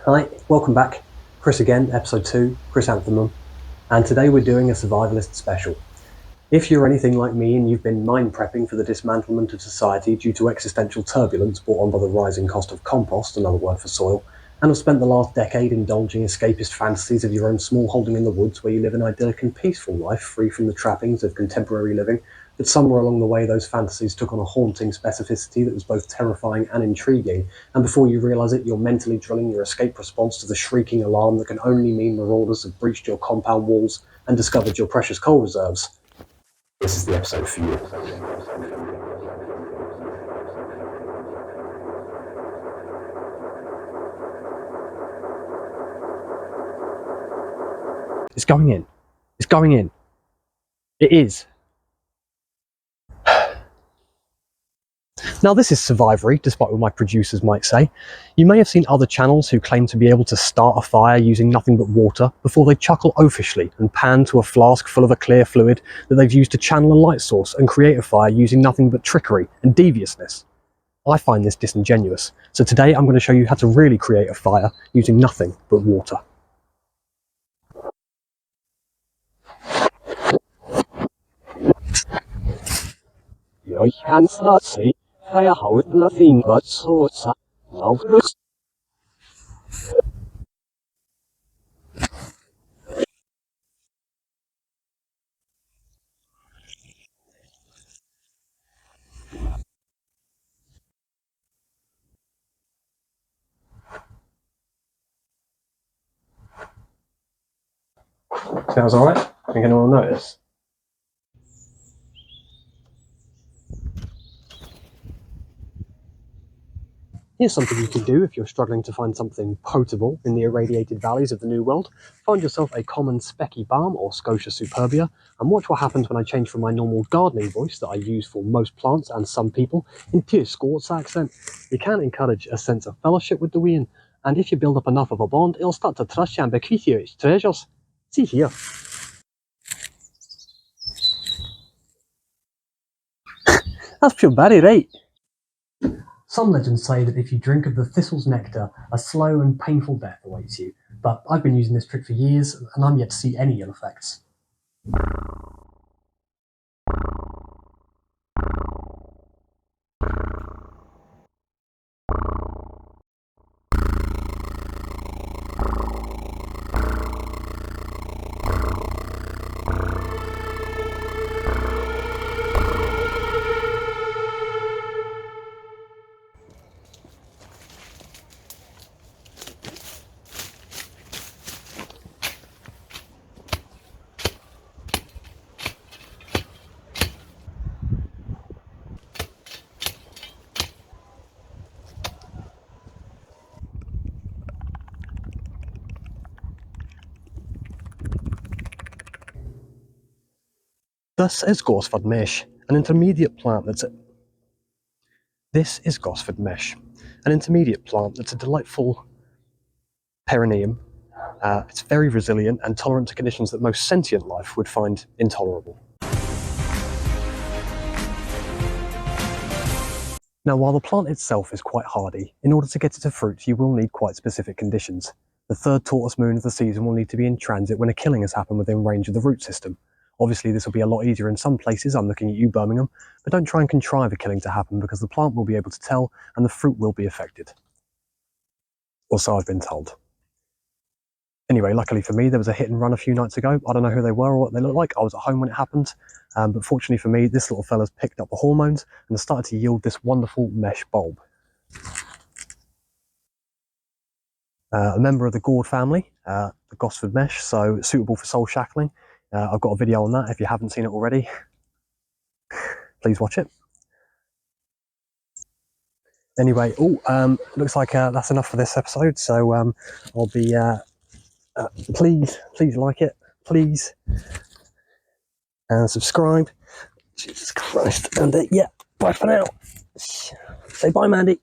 Hi, welcome back. Chris again, episode 2, Chris Anthem, and today we're doing a survivalist special. If you're anything like me and you've been mind prepping for the dismantlement of society due to existential turbulence brought on by the rising cost of compost, another word for soil, and have spent the last decade indulging escapist fantasies of your own small holding in the woods where you live an idyllic and peaceful life free from the trappings of contemporary living, but somewhere along the way those fantasies took on a haunting specificity that was both terrifying and intriguing, and before you realise it, you're mentally drilling your escape response to the shrieking alarm that can only mean marauders have breached your compound walls and discovered your precious coal reserves. This is the episode for you. It's going in. It's going in. It is. Now this is survivory, despite what my producers might say. You may have seen other channels who claim to be able to start a fire using nothing but water before they chuckle oafishly and pan to a flask full of a clear fluid that they've used to channel a light source and create a fire using nothing but trickery and deviousness. I find this disingenuous, so today I'm going to show you how to really create a fire using nothing but water. Jag kan snart se fire with nothing but water. No looks. Sounds alright? Think anyone will notice? Here's something you can do if you're struggling to find something potable in the irradiated valleys of the New World. Find yourself a common specky balm or Scotia superbia and watch what happens when I change from my normal gardening voice that I use for most plants and some people in pure Scots accent. You can encourage a sense of fellowship with the wean, and if you build up enough of a bond, it'll start to trust you and bequeath you its treasures. See here. That's pure berry, right? Some legends say that if you drink of the thistle's nectar, a slow and painful death awaits you, but I've been using this trick for years, and I'm yet to see any ill effects. This is Gosford mesh, an intermediate plant that's a delightful perennium. It's very resilient and tolerant to conditions that most sentient life would find intolerable. Now, while the plant itself is quite hardy, in order to get it to fruit, you will need quite specific conditions. The third tortoise moon of the season will need to be in transit when a killing has happened within range of the root system. Obviously, this will be a lot easier in some places, I'm looking at you, Birmingham, but don't try and contrive a killing to happen because the plant will be able to tell and the fruit will be affected. Or so I've been told. Anyway, luckily for me, there was a hit and run a few nights ago. I don't know who they were or what they looked like. I was at home when it happened. But fortunately for me, this little fella's picked up the hormones and has started to yield this wonderful mesh bulb. A member of the gourd family, the Gosford mesh, so suitable for soul shackling. I've got a video on that if you haven't seen it already. Please watch it. Anyway, looks like that's enough for this episode. So I'll be, please like it, please, and subscribe. Jesus Christ, and yeah, bye for now. Say bye, Mandy.